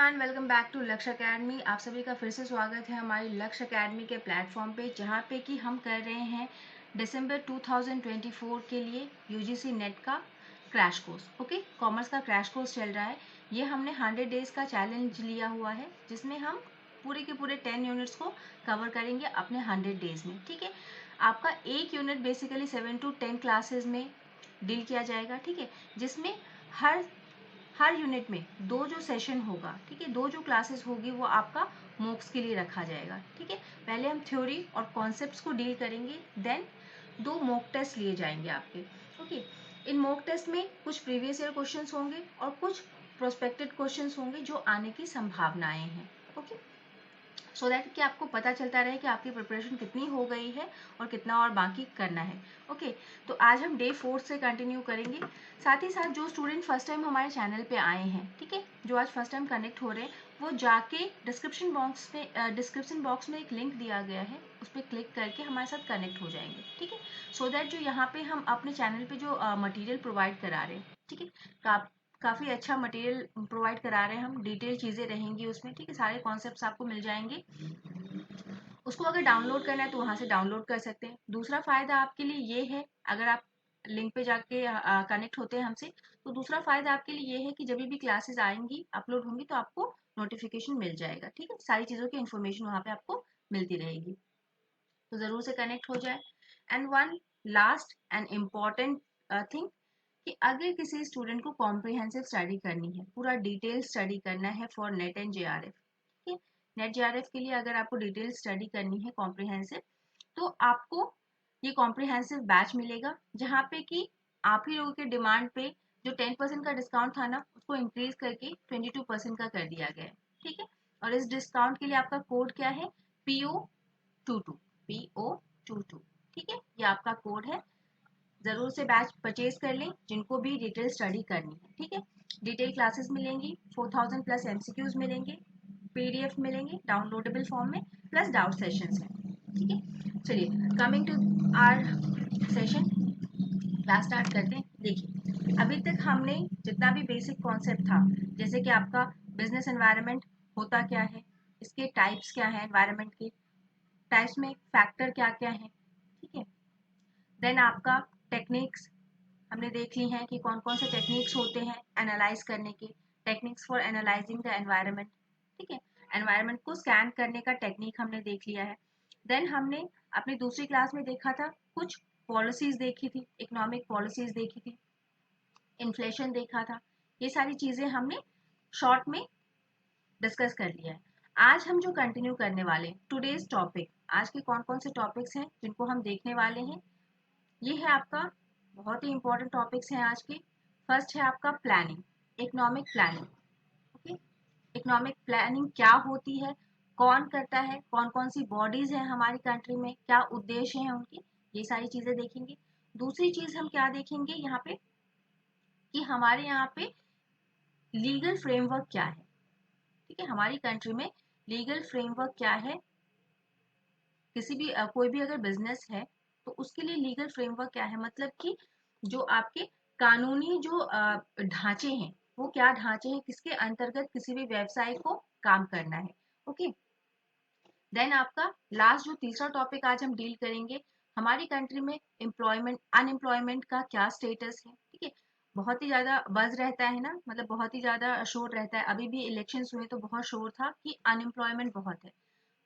Everyone, welcome back to लक्ष्य academy. आप सभी का फिर से स्वागत है हमारी लक्ष्य अकेडमी के प्लेटफॉर्म पे, जहाँ पे कि हम कर रहे हैं दिसंबर 2024 के लिए यूजीसी नेट का क्रैश कोर्स। ओके, कॉमर्स का क्रैश कोर्स चल रहा है। ये हमने 100 डेज का चैलेंज लिया हुआ है, जिसमें हम पूरे के पूरे 10 यूनिट्स को कवर करेंगे अपने 100 डेज में। ठीक है, आपका एक यूनिट बेसिकली 7 to 10 क्लासेज में डील किया जाएगा। ठीक है, जिसमें हर यूनिट में दो जो सेशन होगा, ठीक है, दो जो क्लासेस होगी वो आपका मॉक्स के लिए रखा जाएगा। ठीक है, पहले हम थ्योरी और कॉन्सेप्ट्स को डील करेंगे, देन दो मॉक टेस्ट लिए जाएंगे आपके। ओके, इन मॉक टेस्ट में कुछ प्रीवियस ईयर क्वेश्चंस होंगे और कुछ प्रोस्पेक्टेड क्वेश्चंस होंगे जो आने की संभावनाएं हैं। ओके, सो दैट कि आपको पता चलता रहे कि आपकी प्रिपरेशन कितनी हो गई है और कितना और बाकी करना है। ओके, तो आज हम डे 4 से कंटिन्यू करेंगे। साथ ही साथ जो स्टूडेंट फर्स्ट टाइम हमारे चैनल पे आए हैं, ठीक है, जो आज फर्स्ट टाइम कनेक्ट हो रहे हैं, वो जाके डिस्क्रिप्शन बॉक्स में एक लिंक दिया गया है, उस पर क्लिक करके हमारे साथ कनेक्ट हो जाएंगे। ठीक है, सो दैट जो यहाँ पे हम अपने चैनल पे जो मटेरियल प्रोवाइड करा रहे हैं, ठीक है, काफ़ी अच्छा मटेरियल प्रोवाइड करा रहे हैं हम, डिटेल चीज़ें रहेंगी उसमें। ठीक है, सारे कॉन्सेप्ट्स आपको मिल जाएंगे। उसको अगर डाउनलोड करना है तो वहाँ से डाउनलोड कर सकते हैं। दूसरा फ़ायदा आपके लिए ये है, अगर आप लिंक पे जाके कनेक्ट होते हैं हमसे, तो दूसरा फ़ायदा आपके लिए ये है कि जब भी क्लासेस आएंगी, अपलोड होंगी, तो आपको नोटिफिकेशन मिल जाएगा। ठीक है, सारी चीज़ों की इन्फॉर्मेशन वहाँ पे आपको मिलती रहेगी, तो ज़रूर से कनेक्ट हो जाए। And one last and important thing, कि अगर किसी स्टूडेंट को कॉम्प्रिहेंसिव स्टडी करनी है, पूरा डिटेल स्टडी करना है फॉर नेट एंड जेआरएफ, ठीक है, नेट जेआरएफ के लिए अगर आपको डिटेल स्टडी करनी है कॉम्प्रिहेंसिव, तो आपको ये कॉम्प्रिहेंसिव बैच मिलेगा, जहाँ पे कि आप ही लोगों के डिमांड पे जो 10% का डिस्काउंट था ना, उसको इंक्रीज करके 22% का कर दिया गया है। ठीक है, और इस डिस्काउंट के लिए आपका कोड क्या है? PO22, PO22। ठीक है, ये आपका कोड है। जरूर से बैच परचेज कर लें जिनको भी डिटेल स्टडी करनी है। ठीक है, डिटेल क्लासेस मिलेंगी, 4000 प्लस एमसीक्यूज मिलेंगे, पीडीएफ मिलेंगे डाउनलोडेबल फॉर्म में, प्लस डाउट सेशंस हैं। ठीक है, चलिए coming to our session, class start करते हैं। देखिए, अभी तक हमने जितना भी बेसिक कॉन्सेप्ट था, जैसे कि आपका बिजनेस एनवायरनमेंट होता क्या है, इसके टाइप्स क्या है, एनवायरनमेंट के टाइप्स में फैक्टर क्या क्या है, ठीक है, देन आपका टेक्निक्स हमने देख ली हैं कि कौन कौन से टेक्निक्स होते हैं एनालाइज करने के, techniques for analysing the environment. ठीक है, एनवायरनमेंट को स्कैन करने का टेक्निक हमने देख लिया है। देन हमने अपनी दूसरी क्लास में देखा था, कुछ पॉलिसीज देखी थी, इकोनॉमिक पॉलिसीज देखी थी, इन्फ्लेशन देखा था। ये सारी चीजें हमने शॉर्ट में डिस्कस कर लिया है। आज हम जो कंटिन्यू करने वाले हैं टुडेज टॉपिक, आज के कौन कौन से टॉपिक्स हैं जिनको हम देखने वाले हैं, ये है आपका बहुत ही इंपॉर्टेंट टॉपिक्स हैं आज के। फर्स्ट है आपका planning, economic planning. Okay, economic planning क्या होती है, कौन करता है, कौन कौन सी बॉडीज हैं हमारी कंट्री में, क्या उद्देश्य हैं उनके, ये सारी चीजें देखेंगे। दूसरी चीज हम क्या देखेंगे यहाँ पे, कि हमारे यहाँ पे लीगल फ्रेमवर्क क्या है। ठीक है, हमारी कंट्री में लीगल फ्रेमवर्क क्या है, किसी भी कोई भी अगर बिजनेस है तो उसके लिए लीगल फ्रेमवर्क क्या है, मतलब कि जो आपके कानूनी जो ढांचे हैं, वो क्या ढांचे हैं, किसके अंतर्गत किसी भी व्यवसाय को काम करना है। ओके, देन आपका लास्ट जो तीसरा टॉपिक आज हम डील करेंगे, हमारी कंट्री में एम्प्लॉयमेंट अनएम्प्लॉयमेंट का क्या स्टेटस है। ठीक है, बहुत ही ज्यादा बज रहता है ना, मतलब बहुत ही ज्यादा शोर रहता है, अभी भी इलेक्शंस हुए तो बहुत शोर था कि अनएम्प्लॉयमेंट बहुत है।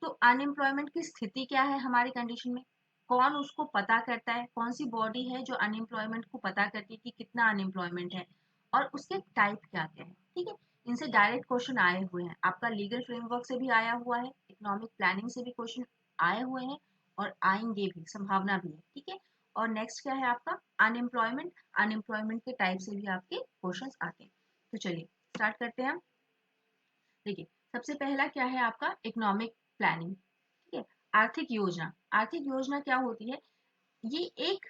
तो अनएम्प्लॉयमेंट की स्थिति क्या है हमारी कंडीशन में, कौन उसको पता करता है, कौन सी बॉडी है जो अनएम्प्लॉयमेंट को पता करती है कि कितना अनएम्प्लॉयमेंट है, और उसके टाइप क्या क्या है। ठीक है, इनसे डायरेक्ट क्वेश्चन आए हुए हैं, आपका लीगल फ्रेमवर्क से भी आया हुआ है, इकोनॉमिक प्लानिंग से भी क्वेश्चन आए हुए हैं, और आएंगे भी, संभावना भी है। ठीक है, और नेक्स्ट क्या है आपका अनएम्प्लॉयमेंट, अनएम्प्लॉयमेंट के टाइप से भी आपके क्वेश्चंस आते हैं। तो चलिए स्टार्ट करते हैं हम। देखिए, सबसे पहला क्या है आपका इकोनॉमिक प्लानिंग। ठीक है, आर्थिक योजना। आर्थिक योजना क्या होती है, ये एक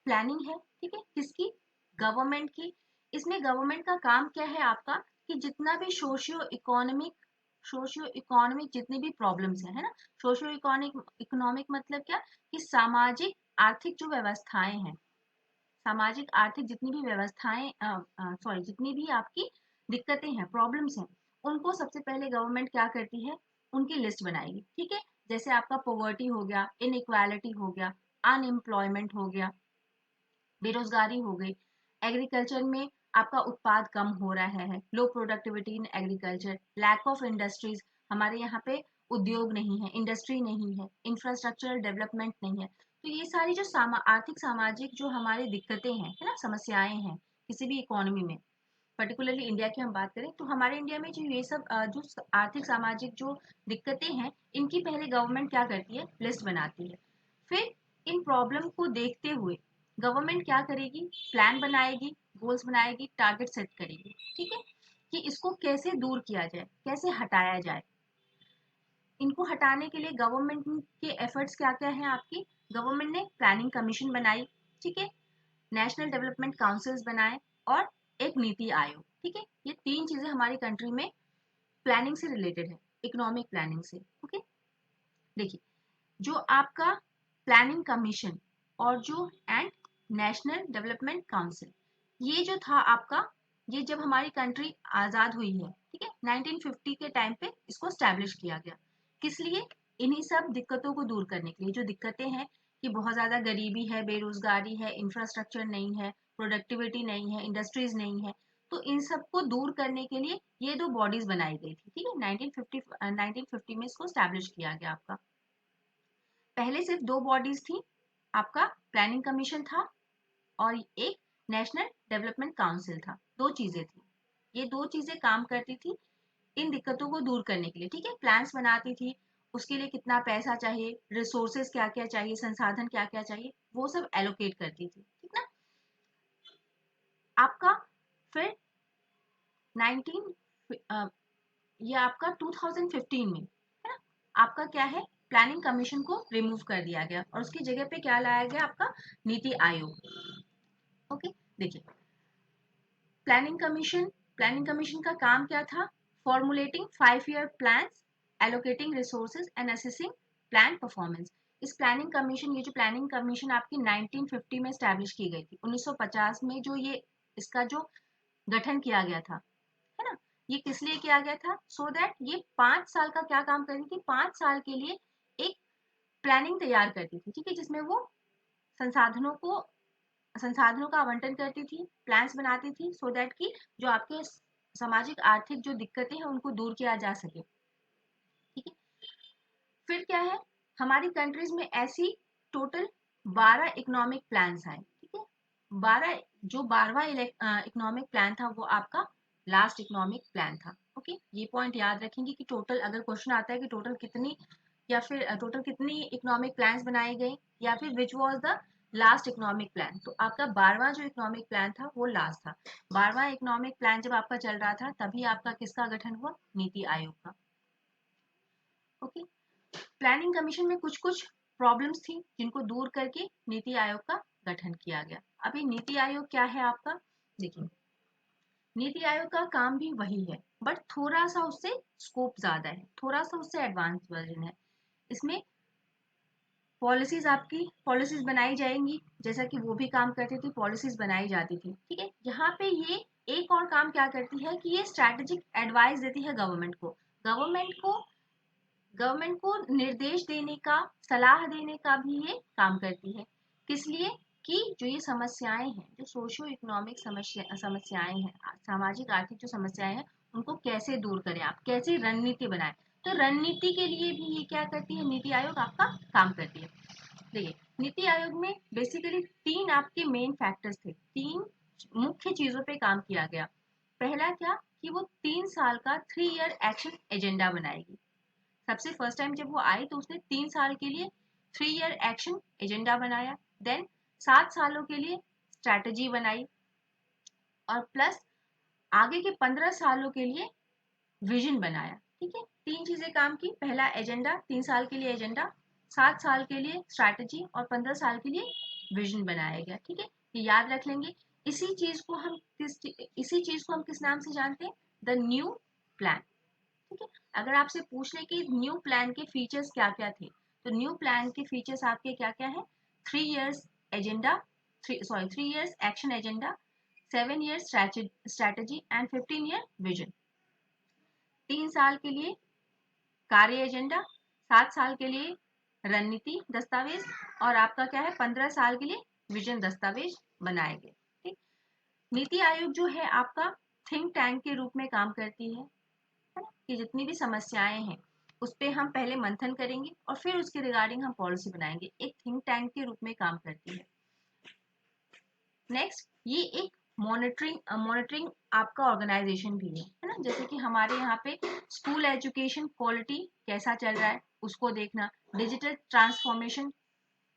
प्लानिंग है, ठीक है, किसकी? गवर्नमेंट की। इसमें गवर्नमेंट का काम क्या है आपका, कि जितना भी सोशियो इकोनॉमिक जितनी भी प्रॉब्लम्स है ना, सोशियो इकोनॉमिक इकोनॉमिक मतलब क्या, कि सामाजिक आर्थिक जो व्यवस्थाएं हैं, सामाजिक आर्थिक जितनी भी व्यवस्थाएं, सॉरी, जितनी भी आपकी दिक्कतें हैं, प्रॉब्लम्स हैं, उनको सबसे पहले गवर्नमेंट क्या करती है, उनकी लिस्ट बनाएगी। ठीक है, जैसे आपका पॉवर्टी हो गया, इनइक्वालिटी हो गया, अनएम्प्लॉयमेंट हो गया, बेरोजगारी हो गई, एग्रीकल्चर में आपका उत्पाद कम हो रहा है, low productivity in agriculture, lack of industries, हमारे यहाँ पे उद्योग नहीं है, इंडस्ट्री नहीं है, इंफ्रास्ट्रक्चरल डेवलपमेंट नहीं है। तो ये सारी जो आर्थिक सामाजिक जो हमारी दिक्कतें हैं, है ना, समस्याएं हैं किसी भी इकोनॉमी में, पर्टिकुलरली इंडिया की हम बात करें तो हमारे इंडिया में जो ये सब जो आर्थिक सामाजिक जो दिक्कतें हैं, इनकी पहले गवर्नमेंट क्या करती है, लिस्ट बनाती है। फिर इन प्रॉब्लम को देखते हुए गवर्नमेंट क्या करेगी, प्लान बनाएगी, गोल्स बनाएगी, टारगेट सेट करेगी। ठीक है, कि इसको कैसे दूर किया जाए, कैसे हटाया जाए। इनको हटाने के लिए गवर्नमेंट के एफर्ट्स क्या क्या हैं आपकी, गवर्नमेंट ने प्लानिंग कमीशन बनाई, ठीक है, नेशनल डेवलपमेंट काउंसिल्स बनाए, और एक नीति आयोग। ठीक है, ये तीन चीजें हमारी कंट्री में प्लानिंग से रिलेटेड है, इकोनॉमिक प्लानिंग से। ओके, देखिए, जो आपका प्लानिंग कमीशन और जो एंड नेशनल डेवलपमेंट काउंसिल, ये जो था आपका, ये जब हमारी कंट्री आजाद हुई है, ठीक है, 1950 के टाइम पे इसको स्टैब्लिश किया गया। किस लिए, इन्हीं सब दिक्कतों को दूर करने के लिए। जो दिक्कतें हैं कि बहुत ज्यादा गरीबी है, बेरोजगारी है, इंफ्रास्ट्रक्चर नहीं है, प्रोडक्टिविटी नहीं है, इंडस्ट्रीज नहीं है, तो इन सब को दूर करने के लिए ये दो बॉडीज बनाई गई थी। ठीक है, 1950 में इसको स्टैब्लिश किया गया आपका। पहले सिर्फ दो बॉडीज थी, आपका प्लानिंग कमीशन था और एक नेशनल डेवलपमेंट काउंसिल था। दो चीजें थी, ये दो चीजें काम करती थी इन दिक्कतों को दूर करने के लिए। ठीक है, प्लान्स बनाती थी, उसके लिए कितना पैसा चाहिए, रिसोर्सेज क्या क्या चाहिए, संसाधन क्या क्या चाहिए, वो सब एलोकेट करती थी। ठीक ना, आपका फिर 19 ये आपका 2015 में, है ना, आपका क्या है, प्लानिंग कमीशन को रिमूव कर दिया गया और उसकी जगह पे क्या लाया गया, आपका नीति आयोग। ओके, देखिए, प्लानिंग कमीशन का काम क्या था, formulating 5 year plans, allocating resources and assessing plan performance. इस प्लानिंग कमीशन, ये जो प्लानिंग कमीशन आपकी 1950 में स्टैब्लिश की गई थी, 1950 में जो ये इसका जो गठन किया गया था, है ना, ये किस लिए किया गया था, सो दैट ये 5 साल का क्या काम करती थी, 5 साल के लिए एक प्लानिंग तैयार करती थी। ठीक है, जिसमें वो संसाधनों को संसाधनों का आवंटन करती थी, प्लान्स बनाती थी, सो दैट कि जो आपके सामाजिक आर्थिक जो दिक्कतें हैं उनको दूर किया जा सके। ठीक है, फिर क्या है, हमारी कंट्रीज में ऐसी टोटल 12 इकोनॉमिक प्लान्स आए। ठीक है, 12, जो 12वां इकोनॉमिक प्लान था वो आपका लास्ट इकोनॉमिक प्लान था। ओके, ये पॉइंट याद रखेंगे कि टोटल अगर क्वेश्चन आता है कि टोटल कितनी, या फिर टोटल कितनी इकोनॉमिक प्लान्स बनाए गए, या फिर which was the last economic plan, तो आपका 12वां जो इकोनॉमिक प्लान था वो लास्ट था। 12वां इकोनॉमिक प्लान जब आपका चल रहा था तभी आपका किसका गठन हुआ, नीति आयोग का। ओके, प्लानिंग कमीशन में कुछ कुछ प्रॉब्लम्स थी जिनको दूर करके नीति आयोग का गठन किया गया। अभी नीति आयोग क्या है आपका, देखिए, नीति आयोग का काम भी वही है, बट थोड़ा सा उससे स्कोप ज्यादा है, थोड़ा सा उससे एडवांस वर्जन है। इसमें पॉलिसीज, आपकी पॉलिसीज बनाई जाएंगी, जैसा कि वो भी काम करती थी, पॉलिसीज बनाई जाती थी। ठीक है, यहाँ पे ये एक और काम क्या करती है कि ये स्ट्रैटेजिक एडवाइस देती है गवर्नमेंट को। गवर्नमेंट को गवर्नमेंट को निर्देश देने का, सलाह देने का भी ये काम करती है। किस लिए, कि जो ये समस्याएं हैं, जो सोशियो इकोनॉमिक समस्याएं हैं, सामाजिक आर्थिक जो समस्याएं हैं, उनको कैसे दूर करें, आप कैसे रणनीति बनाएं। तो रणनीति के लिए भी ये क्या करती है, नीति आयोग आपका काम करती है। देखिए, नीति आयोग में बेसिकली तीन आपके मेन फैक्टर्स थे, तीन मुख्य चीजों पे काम किया गया। पहला क्या, कि वो 3 साल का 3 ईयर एक्शन एजेंडा बनाएगी। सबसे फर्स्ट टाइम जब वो आई तो उसने 3 साल के लिए 3 ईयर एक्शन एजेंडा बनाया, देन 7 सालों के लिए स्ट्रैटेजी बनाई, और प्लस आगे के 15 सालों के लिए विजन बनाया। ठीक है, तीन चीजें काम की, पहला एजेंडा, 3 साल के लिए एजेंडा, 7 साल के लिए स्ट्रैटेजी, और 15 साल के लिए विजन बनाया गया। ठीक है, ये याद रख लेंगे। इसी चीज को हम किस नाम से जानते हैं, द न्यू प्लान। ठीक है, अगर आपसे पूछ ले कि न्यू प्लान के फीचर्स क्या क्या थे, तो न्यू प्लान के फीचर्स आपके क्या क्या है, 3 years agenda, 3 years action agenda, 7 year strategy and 15 year vision. 3 साल के लिए कार्य एजेंडा, 7 साल के लिए रणनीति दस्तावेज और आपका क्या है 15 साल के लिए विजन दस्तावेज बनाए गए। ठीक, नीति आयोग जो है आपका थिंक टैंक के रूप में काम करती है ना, कि जितनी भी समस्याएं हैं उस पर हम पहले मंथन करेंगे और फिर उसके रिगार्डिंग हम पॉलिसी बनाएंगे। एक थिंक टैंक के रूप में काम करती है। नेक्स्ट, ये एक मॉनिटरिंग आपका ऑर्गेनाइजेशन भी है ना, जैसे कि हमारे यहाँ पे स्कूल एजुकेशन क्वालिटी कैसा चल रहा है उसको देखना, डिजिटल ट्रांसफॉर्मेशन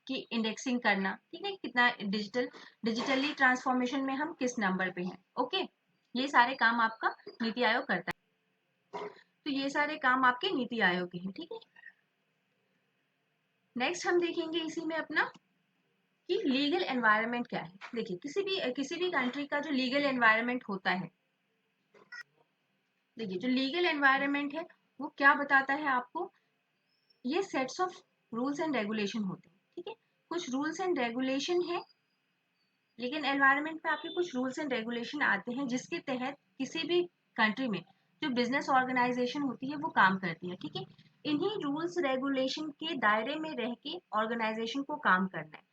की इंडेक्सिंग करना, ठीक है, कितना डिजिटली ट्रांसफॉर्मेशन में हम किस नंबर पे हैं। ओके, ये सारे काम आपका नीति आयोग करता है। तो ये सारे काम आपके नीति आयोग के हैं। ठीक है, नेक्स्ट हम देखेंगे इसी में अपना कि लीगल एनवायरनमेंट क्या है। देखिए, किसी भी कंट्री का जो लीगल एनवायरनमेंट होता है, देखिए जो लीगल एनवायरनमेंट है वो क्या बताता है आपको, ये sets of rules and regulation होते हैं। ठीक है, कुछ रूल्स एंड रेगुलेशन है, लेकिन एनवायरनमेंट में आपके कुछ रूल्स एंड रेगुलेशन आते हैं जिसके तहत किसी भी कंट्री में जो बिजनेस ऑर्गेनाइजेशन होती है वो काम करती है। ठीक है, इन्हीं रूल्स रेगुलेशन के दायरे में रह के ऑर्गेनाइजेशन को काम करना है।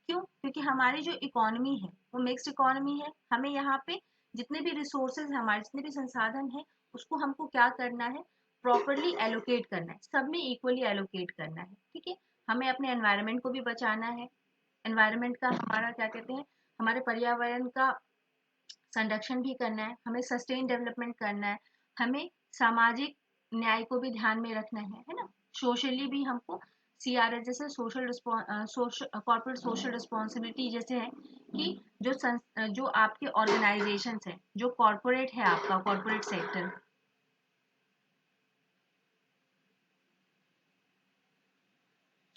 क्यों? क्योंकि हमारी जो इकोनॉमी है वो मिक्स्ड इकोनॉमी है। हमें यहाँ पे जितने भी रिसोर्सेज है, हमारे जितने भी संसाधन है, उसको हमको क्या करना है, प्रॉपरली एलोकेट करना है, सब में इक्वली एलोकेट करना है। ठीक है, हमें अपने एनवायरनमेंट को भी बचाना है, एनवायरनमेंट का हमारा क्या कहते हैं, हमारे पर्यावरण का संरक्षण भी करना है, हमें सस्टेन डेवलपमेंट करना है, हमें सामाजिक न्याय को भी ध्यान में रखना है ना, सोशली भी हमको CRS जैसे कॉर्पोरेट सोशल रिस्पॉन्सिबिलिटी जैसे है कि जो आपके ऑर्गेनाइजेशन है, जो कॉर्पोरेट है, आपका कॉर्पोरेट सेक्टर,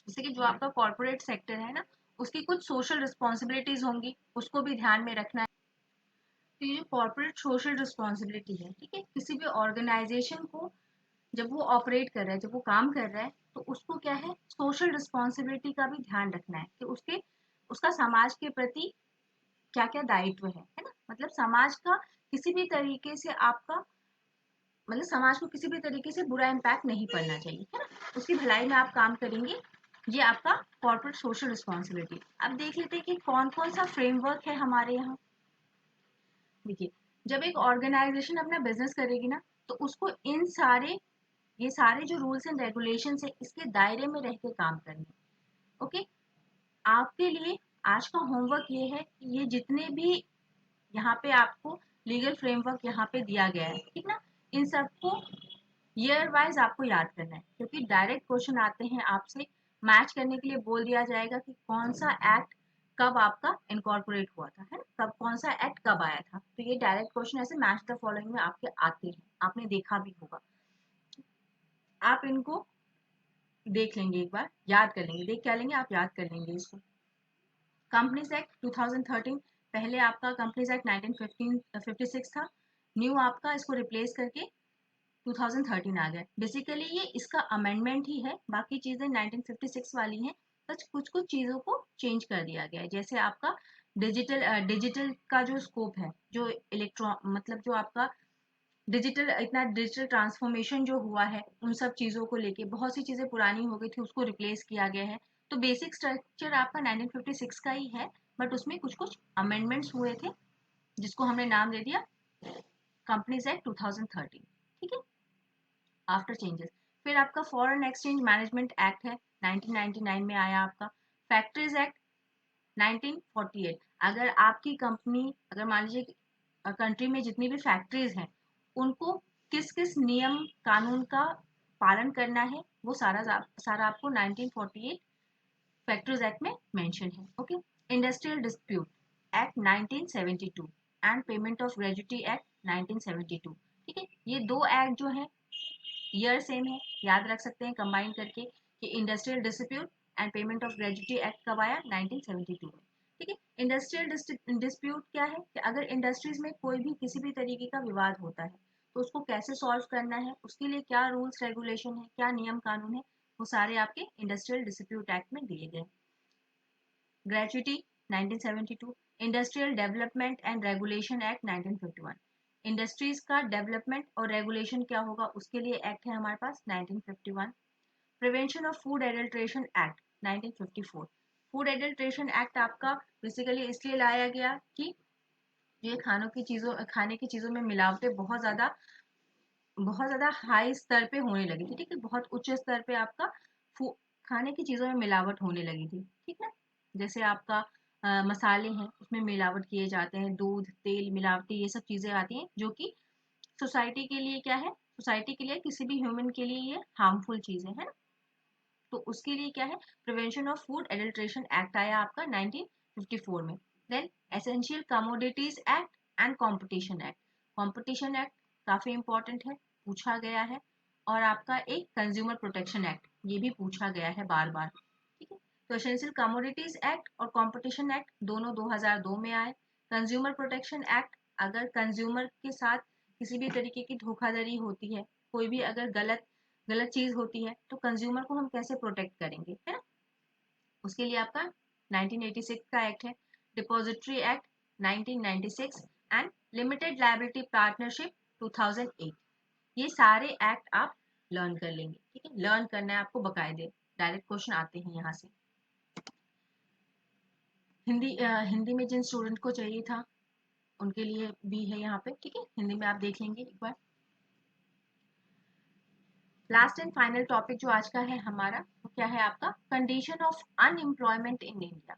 जैसे कि जो आपका कॉर्पोरेट सेक्टर है ना, उसकी कुछ सोशल रिस्पॉन्सिबिलिटीज होंगी, उसको भी ध्यान में रखना है। तो ये कॉर्पोरेट सोशल रिस्पॉन्सिबिलिटी है, ठीक है, किसी भी ऑर्गेनाइजेशन को जब वो ऑपरेट कर रहा है, जब वो काम कर रहा है, तो उसको क्या है, सोशल रिस्पॉन्सिबिलिटी का भी ध्यान रखना है कि उसका समाज के प्रति क्या क्या दायित्व है ना, मतलब समाज का किसी भी तरीके से आपका, मतलब समाज को किसी भी तरीके से बुरा इम्पैक्ट नहीं पड़ना चाहिए, है ना, उसकी भलाई में आप काम करेंगे। ये आपका कॉर्पोरेट सोशल रिस्पॉन्सिबिलिटी। अब देख लेते हैं कि कौन कौन सा फ्रेमवर्क है हमारे यहाँ। देखिए, जब एक ऑर्गेनाइजेशन अपना बिजनेस करेगी ना, तो उसको ये सारे जो रूल्स एंड रेगुलेशंस है इसके दायरे में रह के काम करने। ओके, आपके लिए आज का होमवर्क ये है कि ये जितने भी यहाँ पे आपको लीगल फ्रेमवर्क यहाँ पे दिया गया है, ठीक ना, इन सबको ईयर वाइज आपको याद करना है, क्योंकि डायरेक्ट क्वेश्चन आते हैं आपसे, मैच करने के लिए बोल दिया जाएगा कि कौन सा एक्ट कब आपका इनकॉर्पोरेट हुआ था, है ना, कब कौन सा एक्ट कब आया था। तो ये डायरेक्ट क्वेश्चन ऐसे मैच द फॉलोइंग में आपके आते हैं, आपने देखा भी होगा। आप इनको देख लेंगे, एक बार याद कर लेंगे, देख क्या लेंगे, आप याद कर लेंगे इसको। कंपनीज एक्ट 2013, पहले आपका कंपनीज एक्ट 1956 था, न्यू आपका इसको रिप्लेस करके 2013 आ गया। बेसिकली ये इसका अमेंडमेंट ही है, बाकी चीजें 1956 वाली हैं, बस कुछ कुछ चीजों को चेंज कर दिया गया है। जैसे आपका डिजिटल का जो स्कोप है, जो इलेक्ट्रॉन मतलब जो आपका डिजिटल ट्रांसफॉर्मेशन जो हुआ है, उन सब चीज़ों को लेके बहुत सी चीज़ें पुरानी हो गई थी, उसको रिप्लेस किया गया है। तो बेसिक स्ट्रक्चर आपका 1956 का ही है, बट उसमें कुछ कुछ अमेंडमेंट्स हुए थे जिसको हमने नाम दे दिया कंपनीज एक्ट 2013। ठीक है, आफ्टर चेंजेस फिर आपका फॉरेन एक्सचेंज मैनेजमेंट एक्ट है, 1999 में आया आपका। फैक्ट्रीज एक्ट 1948, अगर आपकी कंपनी, अगर मान लीजिए कंट्री में जितनी भी फैक्ट्रीज हैं उनको किस किस नियम कानून का पालन करना है, वो सारा आपको 1948 फैक्ट्रीज एक्ट में मेंशन है। Okay, industrial dispute act 1972 and payment of gratuity act 1972। ठीक है, ये दो एक्ट जो है ईयर सेम है, याद रख सकते हैं कंबाइन करके कि industrial dispute and payment of gratuity act कब आया, 1972 में। ठीक है, इंडस्ट्रियल डिस्प्यूट क्या है कि अगर इंडस्ट्रीज में कोई भी किसी भी तरीके का विवाद होता है तो उसको कैसे सॉल्व करना है, उसके लिए क्या रूल्स रेगुलेशन है, क्या नियम कानून है, वो सारे आपके इंडस्ट्रियल डिस्प्यूट एक्ट में दिए गए। Gratuity 1972, industrial development and regulation act 1951, industries का डेवलपमेंट और रेगुलेशन क्या होगा उसके लिए एक्ट है हमारे पास 1951। Prevention of food adulteration act 1954, food adulteration act आपका बेसिकली इसलिए लाया गया कि ये खाने की चीज़ों में मिलावटें बहुत ज़्यादा हाई स्तर पे होने लगी थी, ठीक है, बहुत उच्च स्तर पे आपका खाने की चीज़ों में मिलावट होने लगी थी, ठीक है। जैसे आपका मसाले हैं उसमें मिलावट किए जाते हैं, दूध तेल मिलावटी ये सब चीज़ें आती हैं जो कि सोसाइटी के लिए क्या है, सोसाइटी के लिए किसी भी ह्यूमन के लिए ये हार्मफुल चीज़ें हैं ना। तो उसके लिए क्या है, prevention of food adulteration act आया आपका 1954 में। Then essential commodities act and competition act, competition act काफी इंपॉर्टेंट है, पूछा गया है। और आपका एक कंज्यूमर प्रोटेक्शन एक्ट, ये भी पूछा गया है बार बार, ठीक है। तो एसेंशियल कमोडिटीज एक्ट और कंपटीशन एक्ट दोनों 2002 में आए। कंज्यूमर प्रोटेक्शन एक्ट, अगर कंज्यूमर के साथ किसी भी तरीके की धोखाधड़ी होती है, कोई भी अगर गलत गलत चीज होती है तो कंज्यूमर को हम कैसे प्रोटेक्ट करेंगे, है ना। उसके लिए आपका 1986 का एक्ट है, depository act 1996 and limited liability partnership 2008। ये सारे एक्ट आप लर्न कर लेंगे, ठीक है, लर्न करना है आपको बकायदे, डायरेक्ट क्वेश्चन आते हैं यहाँ से। हिंदी में जिन स्टूडेंट को चाहिए था उनके लिए भी है यहाँ पे, ठीक है, हिंदी में आप देख लेंगे एक बार। लास्ट एंड फाइनल टॉपिक जो आज का है हमारा वो क्या है आपका, condition of unemployment in India.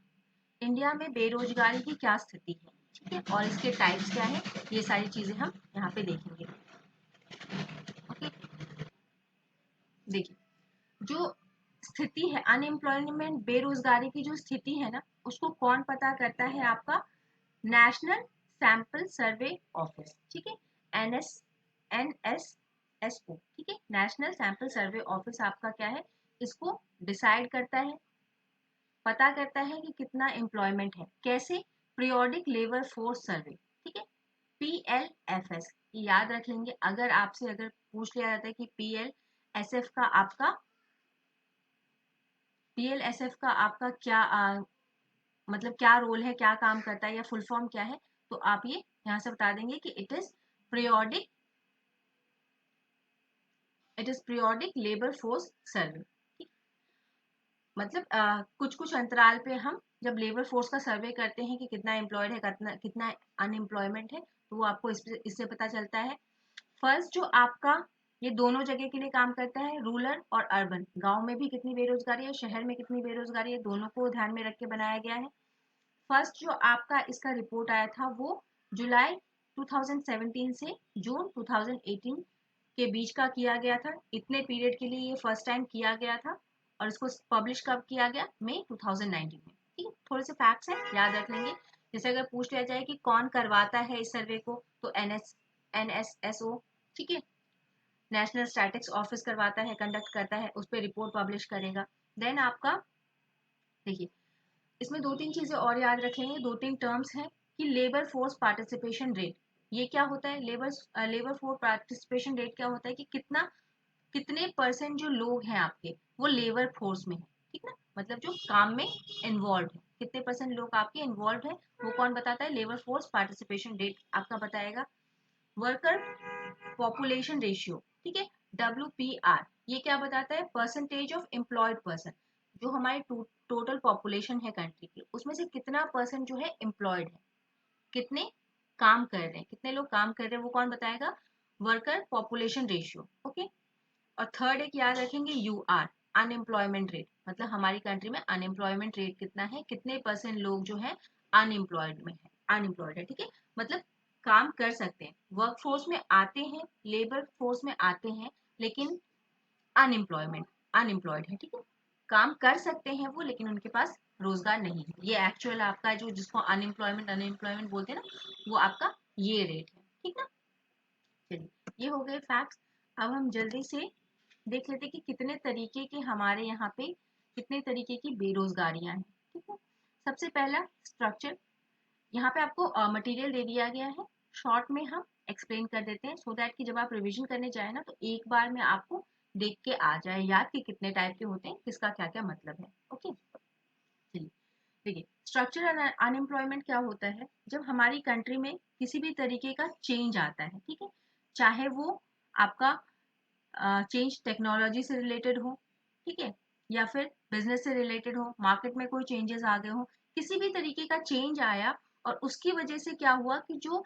India में बेरोजगारी की क्या स्थिति है, ठीक है, और इसके टाइप्स क्या है, ये सारी चीजें हम यहाँ पे देखेंगे। ओके, देखिए जो स्थिति है अनएम्प्लॉयमेंट बेरोजगारी की जो स्थिति है ना, उसको कौन पता करता है, आपका नेशनल सैंपल सर्वे ऑफिस, ठीक है, NSSO, ठीक है, नेशनल सैंपल सर्वे ऑफिस आपका क्या है, इसको डिसाइड करता है, पता करता है कि कितना एम्प्लॉयमेंट है, कैसे, पीरियोडिक लेबर फोर्स सर्वे, ठीक है, PLFS, याद रख लेंगे। अगर आपसे अगर पूछ लिया जाता है कि PLSF का आपका क्या मतलब क्या रोल है, क्या काम करता है या फुल फॉर्म क्या है, तो आप ये यहाँ से बता देंगे कि periodic it is periodic labour force survey. मतलब कुछ कुछ अंतराल पे हम जब लेबर फोर्स का सर्वे करते हैं कि कितना एम्प्लॉयड है, कितना कितना अनएम्प्लॉयमेंट है, तो वो आपको इससे पता चलता है। फर्स्ट जो आपका ये दोनों जगह के लिए काम करता है, रूरल और अर्बन, गांव में भी कितनी बेरोजगारी है, शहर में कितनी बेरोजगारी है, दोनों को ध्यान में रख के बनाया गया है। फर्स्ट जो आपका इसका रिपोर्ट आया था वो जुलाई 2017 से जून 2018 के बीच का किया गया था, इतने पीरियड के लिए ये फर्स्ट टाइम किया गया था। और इसको पब्लिश कब किया गया, मई 2019 में, ठीक है। थोड़े से फैक्ट्स हैं, याद रख लेंगे। जैसे अगर पूछ लिया जाए कि कौन करवाता है इस सर्वे को, तो NSSO, ठीक है, नेशनल स्टैटिस्टिक्स ऑफिस करवाता है, कंडक्ट करता है, उस पर रिपोर्ट पब्लिश करेगा। देन आपका देखिए इसमें दो तीन चीजें और याद रखेंगे, दो तीन टर्म्स हैं कि लेबर फोर्स पार्टिसिपेशन रेट, ये क्या होता है, लेबर फोर्स पार्टिसिपेशन रेट क्या होता है कि कितने परसेंट जो लोग हैं आपके वो लेबर फोर्स में है, ठीक ना, मतलब जो काम में इन्वॉल्व है, कितने परसेंट लोग आपके इन्वॉल्व है, वो कौन बताता है, लेबर फोर्स पार्टिसिपेशन रेट आपका बताएगा। वर्कर पॉपुलेशन रेशियो, ठीक है, WPR, ये क्या बताता है, परसेंटेज ऑफ एम्प्लॉयड पर्सन, जो हमारी टोटल पॉपुलेशन है कंट्री की, उसमें से कितना परसेंट जो है एम्प्लॉयड है, कितने काम कर रहे हैं, कितने लोग काम कर रहे हैं, वो कौन बताएगा, वर्कर पॉपुलेशन रेशियो। ओके, और थर्ड एक याद रखेंगे UR, अनएम्प्लॉयमेंट रेट, मतलब हमारी कंट्री में अनएम्प्लॉयमेंट रेट कितना है, कितने परसेंट लोग जो है अनएम्प्लॉयड में है, अनएम्प्लॉयड है, ठीक है, मतलब काम कर सकते हैं, वर्क फोर्स में आते हैं, लेबर फोर्स में आते हैं, लेकिन अनएम्प्लॉयड है, ठीक है, काम कर सकते हैं वो लेकिन उनके पास रोजगार नहीं है, ये एक्चुअल आपका जो जिसको अनएम्प्लॉयमेंट बोलते हैं ना, वो आपका ये रेट है, ठीक ना। चलिए ये हो गए फैक्ट्स। अब हम जल्दी से देख लेते कि कितने तरीके के हमारे यहाँ पे कितने तरीके की बेरोजगारियां हैं, ठीक है। सबसे पहला स्ट्रक्चर, यहाँ पे आपको मटेरियल दे दिया गया है, शॉर्ट में हम एक्सप्लेन कर देते हैं सो दैट कि जब आप रिवीजन करने जाए ना तो एक बार में आपको देख के आ जाए याद कि कितने टाइप के होते हैं, किसका क्या क्या मतलब है। ओके, चलिए देखिए स्ट्रक्चरल अनएम्प्लॉयमेंट क्या होता है? जब हमारी कंट्री में किसी भी तरीके का चेंज आता है, ठीक है, चाहे वो आपका चेंज टेक्नोलॉजी से रिलेटेड हो, ठीक है, या फिर बिजनेस से रिलेटेड हो, मार्केट में कोई चेंजेस आ गए हो, किसी भी तरीके का चेंज आया और उसकी वजह से क्या हुआ कि जो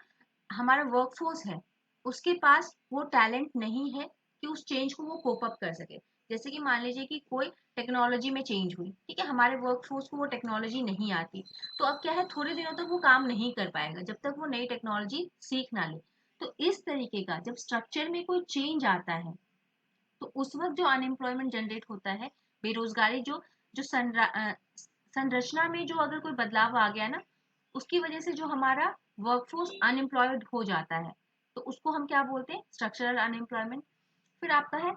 हमारा वर्कफोर्स है उसके पास वो टैलेंट नहीं है कि उस चेंज को वो कोप अप कर सके। जैसे कि मान लीजिए कि कोई टेक्नोलॉजी में चेंज हुई, ठीक है, हमारे वर्कफोर्स को वो टेक्नोलॉजी नहीं आती, तो अब क्या है, थोड़े दिनों तक वो काम नहीं कर पाएगा जब तक वो नई टेक्नोलॉजी सीख ना ले। तो इस तरीके का जब स्ट्रक्चर में कोई चेंज आता है तो उस वक्त जो अनएम्प्लॉयमेंट जनरेट होता है, बेरोजगारी, जो संरचना में जो अगर कोई बदलाव आ गया ना, उसकी वजह से जो हमारा वर्कफोर्स अनएम्प्लॉयड हो जाता है, तो उसको हम क्या बोलते हैं? Structural unemployment. फिर आपका है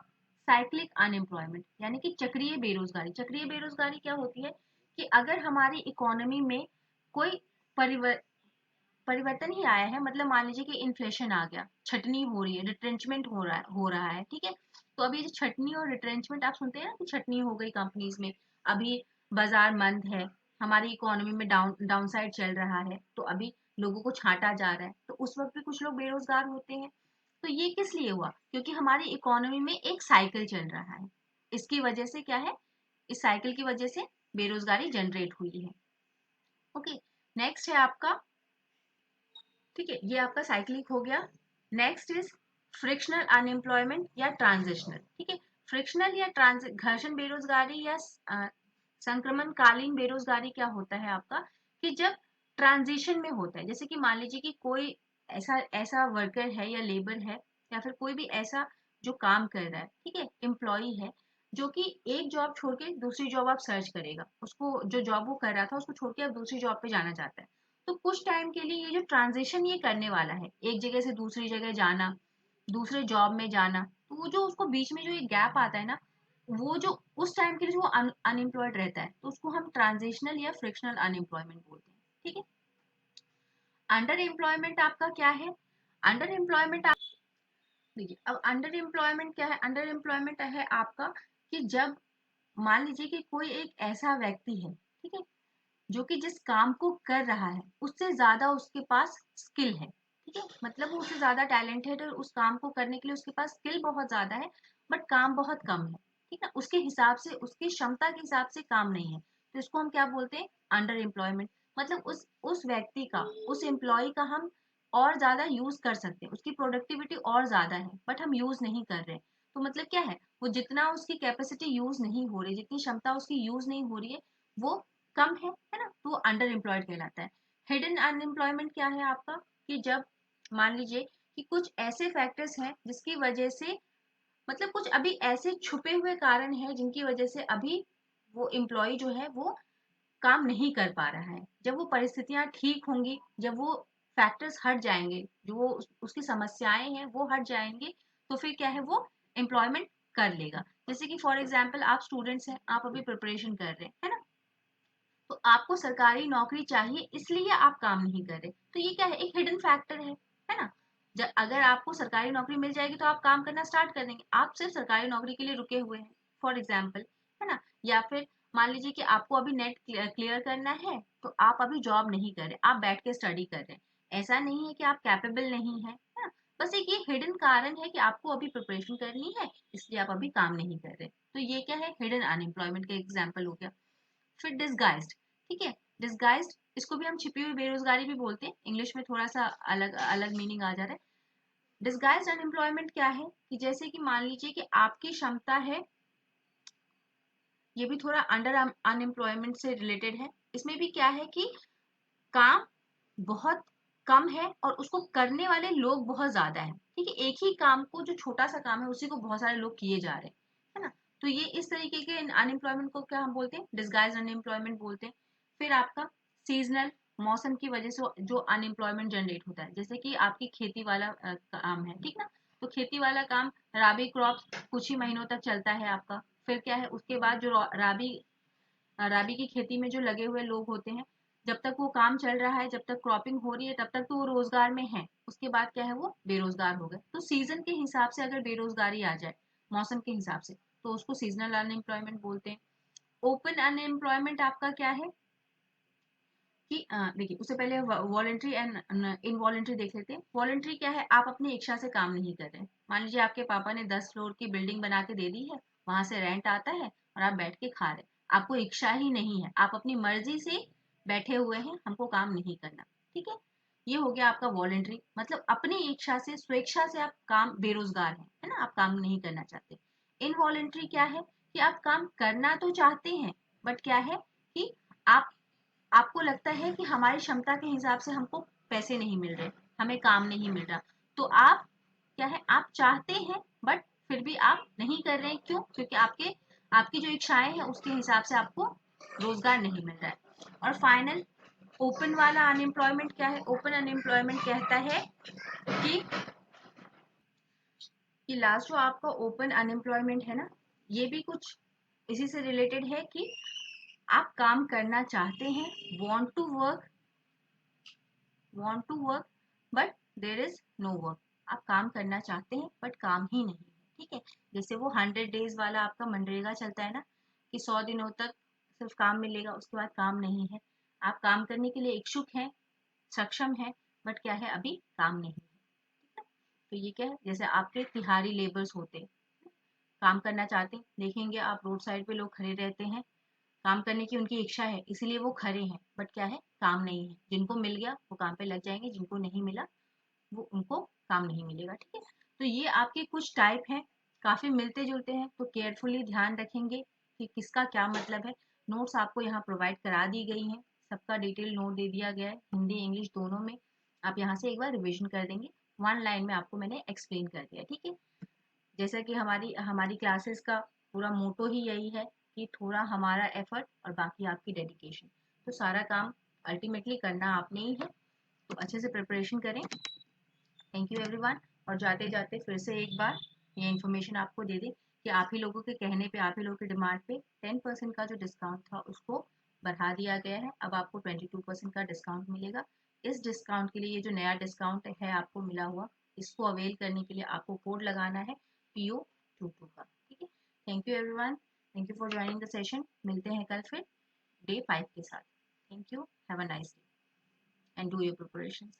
साइक्लिक अनएम्प्लॉयमेंट, यानी कि चक्रीय बेरोजगारी। चक्रीय बेरोजगारी क्या होती है कि अगर हमारी इकोनॉमी में कोई परिवर्तन ही आया है, मतलब मान लीजिए कि इन्फ्लेशन आ गया, छटनी हो रही है, रिट्रेंचमेंट हो रहा है, ठीक है, तो अभी जो छटनी और रिट्रेंचमेंट आप सुनते हैं ना कि छटनी हो गई कंपनीज में, अभी बाजार मंद है, हमारी इकोनॉमी में डाउन साइड चल रहा है, तो अभी लोगों को छांटा जा रहा है, तो उस वक्त भी कुछ लोग बेरोजगार होते हैं। तो ये किस लिए हुआ? क्योंकि हमारी इकोनॉमी में एक साइकिल चल रहा है, इसकी वजह से क्या है, इस साइकिल की वजह से बेरोजगारी जनरेट हुई है। ओके, नेक्स्ट है आपका, ठीक है, ये आपका साइक्लिक हो गया। नेक्स्ट इज फ्रिक्शनल अनएम्प्लॉयमेंट या ट्रांजिशनल, ठीक है। फ्रिक्शनल या घर्षण बेरोजगारी या संक्रमणकालीन बेरोजगारी क्या होता है आपका, कि जब ट्रांजिशन में होता है, जैसे कि मान लीजिए कि कोई ऐसा ऐसा वर्कर है या लेबर है या फिर कोई भी ऐसा जो काम कर रहा है, ठीक है, एम्प्लॉय है, जो कि एक जॉब छोड़ के दूसरी जॉब आप सर्च करेगा, उसको जो जॉब वो कर रहा था उसको छोड़ के अब दूसरी जॉब पे जाना चाहता है। तो कुछ टाइम के लिए ये जो ट्रांजिशन ये करने वाला है, एक जगह से दूसरी जगह जाना, दूसरे जॉब में जाना, तो वो जो उसको बीच में जो एक गैप आता है ना, वो जो उस टाइम के लिए जो अनएम्प्लॉयड रहता है, तो उसको हम ट्रांजिशनल या फ्रिक्शनल अनएम्प्लॉयमेंट बोलते हैं, ठीक है। अंडर एम्प्लॉयमेंट आपका क्या है? अंडर एम्प्लॉयमेंट, देखिए अब अंडर एम्प्लॉयमेंट क्या है? अंडर एम्प्लॉयमेंट है आपका कि जब मान लीजिए कि कोई एक ऐसा व्यक्ति है, ठीक है, जो कि जिस काम को कर रहा है उससे ज्यादा उसके पास स्किल है, ठीक है, मतलब वो उससे ज्यादा टैलेंटेड है, उस काम को करने के लिए उसके पास स्किल बहुत ज्यादा है, बट काम बहुत कम है, ठीक है, उसके हिसाब से, उसकी क्षमता के हिसाब से काम नहीं है, तो इसको हम क्या बोलते हैं? Under employment. मतलब उस व्यक्ति का, उस एम्प्लॉय का हम और ज्यादा यूज कर सकते हैं, उसकी प्रोडक्टिविटी और ज्यादा है बट हम यूज नहीं कर रहे, तो मतलब क्या है, वो जितना उसकी कैपेसिटी यूज नहीं हो रही, जितनी क्षमता उसकी यूज नहीं हो रही है, वो कम है ना, तो अंडर एम्प्लॉयड कहलाता है। हिडन अनएम्प्लॉयमेंट क्या है आपका, कि जब मान लीजिए कि कुछ ऐसे फैक्टर्स हैं जिसकी वजह से, मतलब कुछ अभी ऐसे छुपे हुए कारण हैं जिनकी वजह से अभी वो एम्प्लॉय जो है वो काम नहीं कर पा रहा है। जब वो परिस्थितियां ठीक होंगी, जब वो फैक्टर्स हट जाएंगे, जो वो उसकी समस्याएं हैं वो हट जाएंगे, तो फिर क्या है, वो एम्प्लॉयमेंट कर लेगा। जैसे कि फॉर एग्जाम्पल आप स्टूडेंट्स हैं, आप अभी प्रिपरेशन कर रहे हैं, है ना, तो आपको सरकारी नौकरी चाहिए इसलिए आप काम नहीं कर रहे, तो ये क्या है, एक हिडन फैक्टर है ना। जब अगर आपको सरकारी नौकरी मिल जाएगी तो आप काम करना स्टार्ट कर देंगे, आप सिर्फ सरकारी नौकरी के लिए रुके हुए हैं, फॉर एग्जाम्पल, है ना। या फिर मान लीजिए कि आपको अभी नेट क्लियर करना है, तो आप अभी जॉब नहीं कर रहे, आप बैठ के स्टडी कर रहे हैं, ऐसा नहीं है कि आप कैपेबल नहीं है ना, बस एक ये हिडन कारण है कि आपको अभी प्रिपरेशन करनी है, इसलिए आप अभी काम नहीं कर रहे, तो ये क्या है, हिडन अनएम्प्लॉयमेंट का एग्जाम्पल हो गया। फिर डिसगाइज्ड, ठीक है, डिसगाइज्ड, इसको भी हम छिपी हुई बेरोजगारी भी बोलते हैं, इंग्लिश में थोड़ा सा अलग अलग मीनिंग आ जा रहा है। डिसगाइज्ड अनएम्प्लॉयमेंट क्या है, कि जैसे कि मान लीजिए कि आपकी क्षमता है, ये भी थोड़ा अंडर अनएम्प्लॉयमेंट से रिलेटेड है, इसमें भी क्या है कि काम बहुत कम है और उसको करने वाले लोग बहुत ज्यादा है, ठीक है, एक ही काम को, जो छोटा सा काम है उसी को बहुत सारे लोग किए जा रहे हैं, है ना, तो ये इस तरीके के अनएम्प्लॉयमेंट को क्या हम बोलते हैं, डिसगाइज अनएम्प्लॉयमेंट बोलते हैं। फिर आपका सीजनल, मौसम की वजह से जो अनएम्प्लॉयमेंट जनरेट होता है, जैसे कि आपकी खेती वाला काम है, ठीक ना, तो खेती वाला काम, राबी क्रॉप कुछ ही महीनों तक चलता है आपका, फिर क्या है, उसके बाद जो राबी राबी की खेती में जो लगे हुए लोग होते हैं, जब तक वो काम चल रहा है, जब तक क्रॉपिंग हो रही है, तब तक तो वो रोजगार में है, उसके बाद क्या है, वो बेरोजगार हो गए। तो सीजन के हिसाब से अगर बेरोजगारी आ जाए, मौसम के हिसाब से, तो उसको सीजनल अनएम्प्लॉयमेंट बोलते हैं। ओपन अनएम्प्लॉयमेंट आपका क्या है, कि देखिए उससे पहले वॉलंटरी एंड इनवॉलंटरी देख लेते हैं। वॉलंटरी क्या है, आप अपनी इच्छा से काम नहीं कर रहे। मान लीजिए आपके पापा ने 10 फ्लोर की बिल्डिंग बना के दे दी है, वहां से रेंट आता है और आप बैठ के खा रहे, आपको इच्छा ही नहीं है, आप अपनी मर्जी से बैठे हुए हैं, हमको काम नहीं करना, ठीक है। ये हो गया आपका वॉलंटरी, मतलब अपनी इच्छा से स्वेच्छा से आप काम, बेरोजगार हैं, है ना, आप काम नहीं करना चाहते। इनवॉलंटरी क्या है कि आप काम करना तो चाहते हैं, बट क्या है कि आप आपको लगता है कि हमारी क्षमता के हिसाब से हमको पैसे नहीं मिल रहे, हमें काम नहीं मिल रहा, तो आप क्या है, आप चाहते हैं बट फिर भी आप नहीं कर रहे हैं। क्यों? क्योंकि आपकी जो इच्छाएं हैं उसके हिसाब से आपको रोजगार नहीं मिल रहा है। और फाइनल ओपन वाला अनएम्प्लॉयमेंट क्या है? ओपन अनएम्प्लॉयमेंट कहता है कि लास्ट जो आपका ओपन अनएम्प्लॉयमेंट है ना, ये भी कुछ इसी से रिलेटेड है कि आप काम करना चाहते हैं, want to work but there is no work। आप काम करना चाहते हैं बट काम ही नहीं है, ठीक है। जैसे वो 100 डेज वाला आपका मनरेगा चलता है ना, कि 100 दिनों तक सिर्फ काम मिलेगा, उसके बाद काम नहीं है। आप काम करने के लिए इच्छुक हैं, सक्षम हैं, बट क्या है, अभी काम नहीं है, ठीक है। तो ये क्या है, जैसे आपके तिहाड़ी लेबर्स होते हैं, काम करना चाहते हैं, देखेंगे आप रोड साइड पे लोग खड़े रहते हैं, काम करने की उनकी इच्छा है इसीलिए वो खड़े हैं, बट क्या है, काम नहीं है। जिनको मिल गया वो काम पे लग जाएंगे, जिनको नहीं मिला वो उनको काम नहीं मिलेगा, ठीक है। तो ये आपके कुछ टाइप हैं, काफी मिलते जुलते हैं, तो केयरफुली ध्यान रखेंगे कि किसका क्या मतलब है। नोट्स आपको यहाँ प्रोवाइड करा दी गई हैं, सबका डिटेल नोट दे दिया गया है, हिंदी इंग्लिश दोनों में। आप यहाँ से एक बार रिविजन कर देंगे, 1 लाइन में आपको मैंने एक्सप्लेन कर दिया, ठीक है। जैसा कि हमारी हमारी क्लासेस का पूरा मोटो ही यही है कि थोड़ा हमारा एफर्ट और बाकी आपकी डेडिकेशन, तो सारा काम अल्टीमेटली करना आपने ही है। तो अच्छे से प्रिपरेशन करें। Thank you everyone. और जाते जाते फिर से एक बार ये इन्फॉर्मेशन आपको दे दें कि आप ही लोगों के कहने पे, आप ही लोगों की डिमांड पे 10% का जो डिस्काउंट था उसको बढ़ा दिया गया है। अब आपको 22% का डिस्काउंट मिलेगा। इस डिस्काउंट के लिए, ये जो नया डिस्काउंट है आपको मिला हुआ, इसको अवेल करने के लिए आपको कोड लगाना है PO22 का, ठीक है। Thank you everyone, thank you for joining the session. मिलते हैं कल फिर डे 5 के साथ। Thank you, have a nice day and do your preparation.